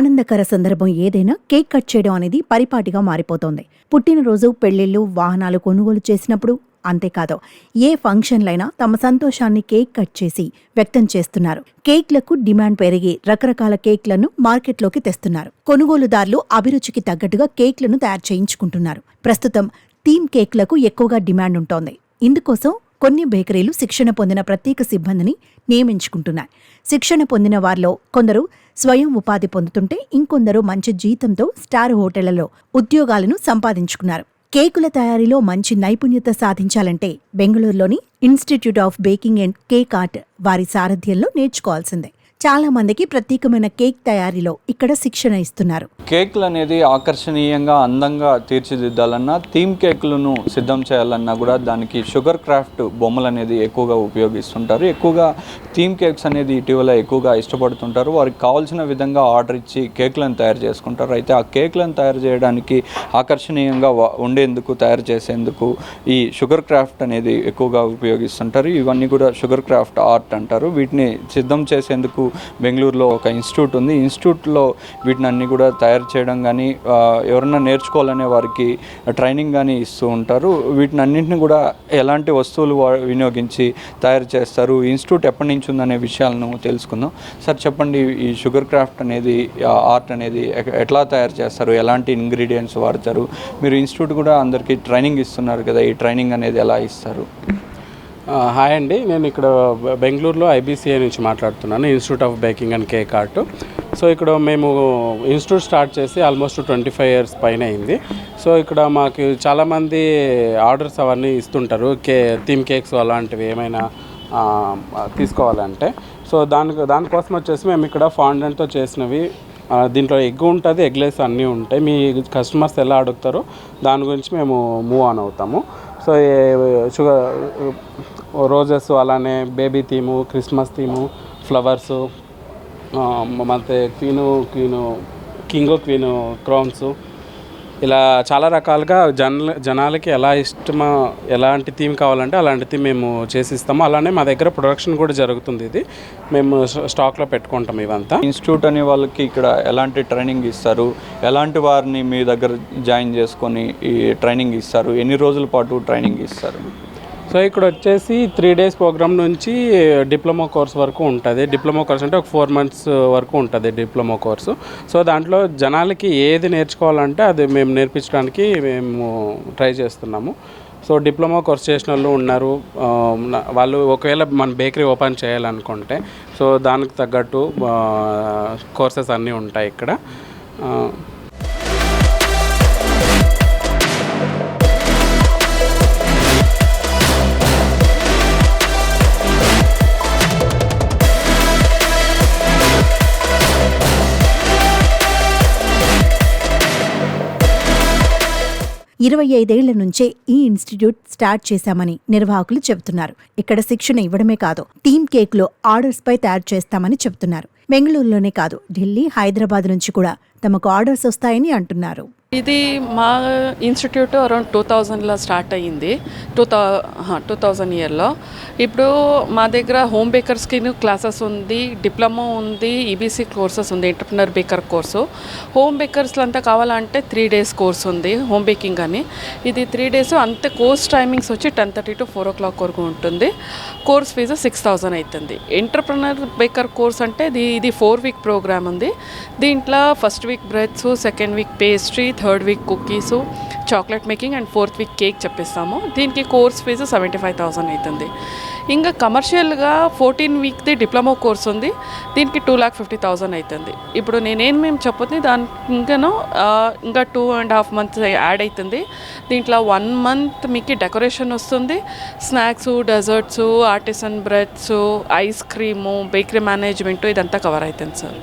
ఆనందకర సందర్భం ఏదైనా cake cut చేయడం అనేది పరిపాటిగా మారిపోతోంది. పుట్టినరోజు, పెళ్లిళ్లు, వాహనాలు కొనుగోలు చేసినప్పుడు, అంతేకాదు ఏ ఫంక్షన్లైనా తమ సంతోషాన్ని కేక్ కట్ చేసి వ్యక్తం చేస్తున్నారు. కేక్లకు డిమాండ్ పెరిగి రకరకాల కేక్లను మార్కెట్లోకి తెస్తున్నారు. కొనుగోలుదారులు అభిరుచికి తగ్గట్టుగా కేక్లను తయారు చేయించుకుంటున్నారు. ప్రస్తుతం థీమ్ కేక్లకు ఎక్కువగా డిమాండ్ ఉంటోంది. ఇందుకోసం కొన్ని బేకరీలు శిక్షణ పొందిన ప్రత్యేక సిబ్బందిని నియమించుకుంటున్నాయి. శిక్షణ పొందిన వారిలో కొందరు స్వయం ఉపాధి పొందుతుంటే, ఇంకొందరు మంచి జీతంతో స్టార్ హోటళ్లలో ఉద్యోగాలను సంపాదించుకున్నారు. కేకుల తయారీలో మంచి నైపుణ్యత సాధించాలంటే బెంగళూరులోని institute of baking and cake art వారి సారథ్యంలో నేర్చుకోవాల్సిందే. చాలా మందికి ప్రత్యేకమైన కేక్ తయారీలో ఇక్కడ శిక్షణ ఇస్తున్నారు. కేక్లు అనేది ఆకర్షణీయంగా, అందంగా తీర్చిదిద్దాలన్నా, థీమ్ కేక్లను సిద్ధం చేయాలన్నా కూడా దానికి షుగర్ క్రాఫ్ట్ బొమ్మలు అనేది ఎక్కువగా ఉపయోగిస్తుంటారు. ఎక్కువగా థీమ్ కేక్స్ అనేది ఇటీవల ఎక్కువగా ఇష్టపడుతుంటారు. వారికి కావాల్సిన విధంగా ఆర్డర్ ఇచ్చి కేక్లను తయారు చేసుకుంటారు. అయితే ఆ కేక్లను తయారు చేయడానికి ఆకర్షణీయంగా ఉండేందుకు, తయారు చేసేందుకు ఈ షుగర్ క్రాఫ్ట్ అనేది ఎక్కువగా ఉపయోగిస్తుంటారు. ఇవన్నీ కూడా షుగర్ క్రాఫ్ట్ ఆర్ట్ అంటారు. వీటిని సిద్ధం చేసేందుకు బెంగళూరులో ఒక ఇన్స్టిట్యూట్ ఉంది. ఇన్స్టిట్యూట్లో వీటిని అన్ని కూడా తయారు చేయడం కానీ, ఎవరన్నా నేర్చుకోవాలనే వారికి ట్రైనింగ్ కానీ ఇస్తూ ఉంటారు. వీటిని అన్నింటిని కూడా ఎలాంటి వస్తువులు వినియోగించి తయారు చేస్తారు, ఇన్స్టిట్యూట్ ఎప్పటి నుంచి ఉందనే విషయాలను తెలుసుకుందాం. సార్ చెప్పండి, ఈ షుగర్ క్రాఫ్ట్ అనేది, ఆర్ట్ అనేది ఎట్లా తయారు చేస్తారు, ఎలాంటి ఇంగ్రీడియంట్స్ వాడతారు? మీరు ఇన్స్టిట్యూట్ కూడా అందరికీ ట్రైనింగ్ ఇస్తున్నారు కదా, ఈ ట్రైనింగ్ అనేది ఎలా ఇస్తారు? హాయ్ అండి, నేను ఇక్కడ బెంగళూరులో IBCI నుంచి మాట్లాడుతున్నాను, institute of baking and cake art. So ఇక్కడ మేము ఇన్స్టిట్యూట్ స్టార్ట్ చేసి ఆల్మోస్ట్ 25 years పైన అయింది. సో ఇక్కడ మాకు చాలామంది ఆర్డర్స్ అవన్నీ ఇస్తుంటారు, థీమ్ కేక్స్ అలాంటివి ఏమైనా తీసుకోవాలంటే. సో దానికోసం వచ్చేసి మేము ఇక్కడ ఫాండెంట్తో చేసినవి, దీంట్లో ఎగ్ ఉంటుంది, ఎగ్లెస్ అన్నీ ఉంటాయి. మీ కస్టమర్స్ ఎలా అడుగుతారో దాని గురించి మేము మూవ్ ఆన్ అవుతాము. సో షుగర్ రోజెస్, అలానే baby theme, Christmas theme, flowers, ಮತ್ತೆ కింగ్ క్రౌన్స్, ఇలా చాలా రకాలుగా జనాలకి ఎలా ఇష్టమో, ఎలాంటి థీమ్ కావాలంటే అలాంటి థీమ్ మేము చేసిస్తాము. అలానే మా దగ్గర ప్రొడక్షన్ కూడా జరుగుతుంది. ఇది మేము స్టాక్లో పెట్టుకుంటాం. ఇవంతా ఇన్స్టిట్యూట్ అనే వాళ్ళకి ఇక్కడ ఎలాంటి ట్రైనింగ్ ఇస్తారు, ఎలాంటి వారిని మీ దగ్గర జాయిన్ చేసుకొని ఈ ట్రైనింగ్ ఇస్తారు, ఎన్ని రోజుల పాటు ట్రైనింగ్ ఇస్తారు? సో ఇక్కడ వచ్చేసి 3 days ప్రోగ్రామ్ నుంచి డిప్లొమా కోర్స్ వరకు ఉంటుంది. డిప్లొమా కోర్స్ అంటే ఒక 4 months వరకు ఉంటుంది డిప్లొమా కోర్సు. సో దాంట్లో జనాలకి ఏది నేర్చుకోవాలంటే అది మేము నేర్పించడానికి మేము ట్రై చేస్తున్నాము. సో డిప్లొమా కోర్స్ చేసిన వాళ్ళు ఉన్నారు. వాళ్ళు ఒకవేళ మన బేకరీ ఓపెన్ చేయాలనుకుంటే సో దానికి తగ్గట్టు కోర్సెస్ అన్నీ ఉంటాయి ఇక్కడ. 25 ఏళ్ల నుంచే ఈ ఇన్స్టిట్యూట్ స్టార్ట్ చేశామని నిర్వాహకులు చెబుతున్నారు. ఇక్కడ శిక్షణ ఇవ్వడమే కాదు, థీమ్ కేక్లో ఆర్డర్స్ పై తయారు చేస్తామని చెబుతున్నారు. బెంగళూరులోనే కాదు, ఢిల్లీ, హైదరాబాద్ నుంచి కూడా తమకు ఆర్డర్స్ వస్తాయని అంటున్నారు. ఇది మా ఇన్స్టిట్యూట్ అరౌండ్ 2000లో స్టార్ట్ అయ్యింది, 2000 ఇయర్లో. ఇప్పుడు మా దగ్గర హోమ్ బేకర్స్కి క్లాసెస్ ఉంది, డిప్లొమా ఉంది, EBC కోర్సెస్ ఉంది, ఎంటర్ప్రినర్ బేకర్ కోర్సు. హోమ్ బేకర్స్లో అంతా కావాలంటే 3 days కోర్స్ ఉంది, హోమ్ బేకింగ్ అని. ఇది 3 days. అంతే కోర్స్ టైమింగ్స్ వచ్చి 10:30 to 4 o'clock వరకు ఉంటుంది. కోర్స్ ఫీజు 6000 అవుతుంది. ఎంటర్ప్రినర్ బేకర్ కోర్స్ అంటే ఇది 4 week ప్రోగ్రామ్ ఉంది. దీంట్లో first week breads, second week pastry, third week cookies, chocolate making and 4th week cake చెప్పిస్తాము. దీనికి కోర్స్ ఫీజు 75,000 అవుతుంది. ఇంకా కమర్షియల్గా 14 weekది డిప్లొమా కోర్స్ ఉంది, దీనికి 2,50,000 అవుతుంది. ఇప్పుడు మేము చెప్పుతుంది దానికి ఇంకా 2.5 months యాడ్ అవుతుంది. దీంట్లో 1 month మీకు డెకరేషన్ వస్తుంది, snacks, desserts, artisan breads, ice cream, bakery management, ఇదంతా కవర్ అవుతుంది సార్.